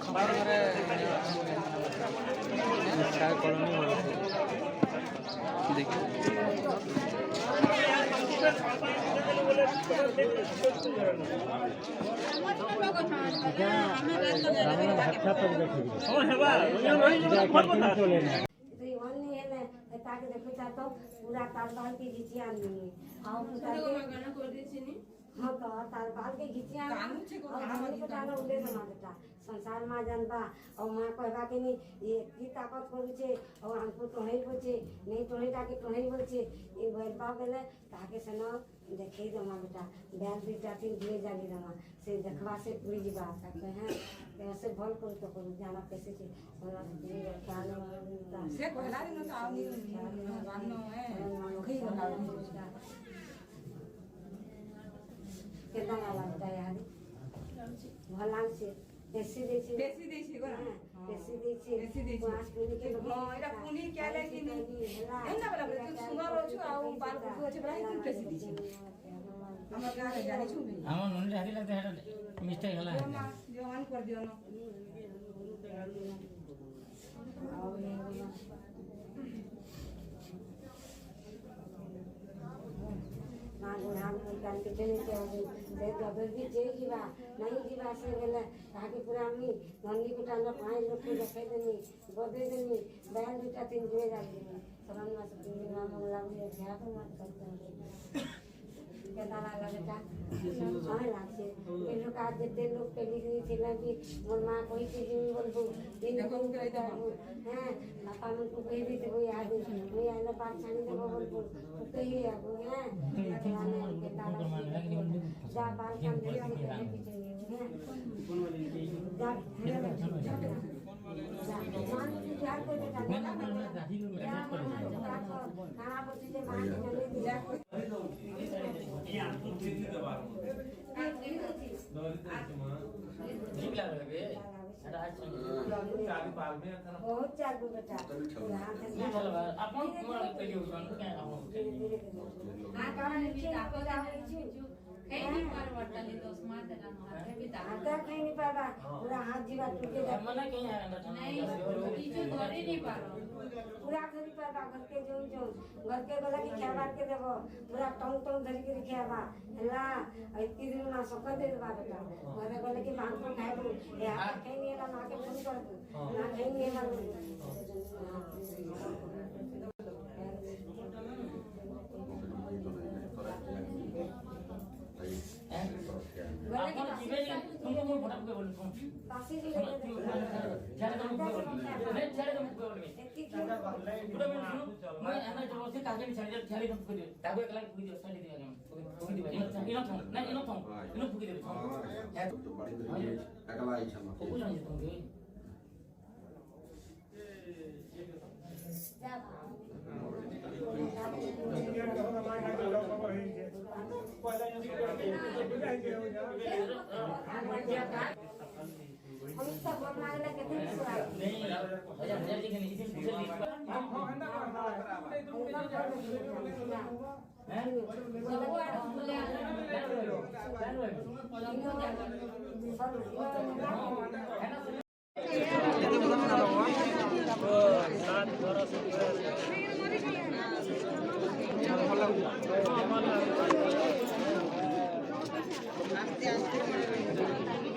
colony देखिए ताकि देखो तो पूरा तारपाल की घिचिया नहीं हाँ तो तारपाल के घिचिया उड़े बना बेटा संसार में जानबा और माँ कहबा के नहीं ये की ताकत करू छे और हमको टोहे बोचे नहीं टोहे ताके टोहे बोचे ये बैठबा बेले ताके से न देखे दमा बेटा बैल बेटा तीन दिए जाली दमा से देखवा से पूरी जी बात करते हैं कैसे भल करू तो करू जाना कैसे छे बोला से कहला रे न तो आवनी वानो है खई लगा कितना लगता है यार भला से देसी देसी को ना देसी पांच पूरी के हां एरा पूरी क्या लेकिन एना वाला तू सुना रोछु आ बाल को अछि बड़ा ही देसी देसी हमरा गाना जानि छु हम नन जारी लगता है मिस्टेक हला जो ऑन कर दियो न मां गुणाम कर के चले से डबल भी जे जीवा नहीं जीवा से गेले ताकि पूरा मी नंदी को टांगा पाए लोग को देखे देनी बदे देनी बैल बेटा तीन जुए जाती सरन में सब दिन नाम लागले ध्यान को मत करते केदा लगा बेटा हां लागसे ये लोग आज देते लोग पहली गई थी लगी मोर मां कोई चीज नहीं बोलबो दिन को करे तो हैं पापा मन को कह दी तो याद नहीं आइला बात छानी देबो बोलबो कही अब हैं जा बाल काम दे पीछे जा मान प्यार को बेटा खाना बच्चे से मान चले दिया बहुत चालू बेटा अपन पहले हां कारण नीचे आपको जावे छी कहीं पर वटली दोस मार देना हाथे भी दादा कहीं नहीं पाबा पूरा हाथ जीवा टूटे जाए मना कहीं नहीं पीछे धरे नहीं पारो पूरा धरी पाबा घर के जो घर के गला की खावा के देबो पूरा टंग टंग धरी के खावा हला इतनी दिन ना सकल दे देबा बेटा घरे गले की मांग को खाए दो ए हाथ कहीं नहीं ला ना के फोन कर दो ना कहीं नहीं ला अपन जीवे तुमको कोई फटा के बोल तुम पासी जी ले जाने तुम बोल नहीं छाड़े तुम बोल में पूरा मैं सुनो मैं एना जो से कागे नहीं छाड़े छाड़े तुम को दे ताको एक लाख फुकी दे साड़ी दे आगे फुकी दे इनो थम नहीं इनो थम इनो फुकी दे हां तो बड़ी बड़ी अगला आई छमा को जान तुम के जा हम सब मांगला के नहीं हजार जी के नीचे पूछे है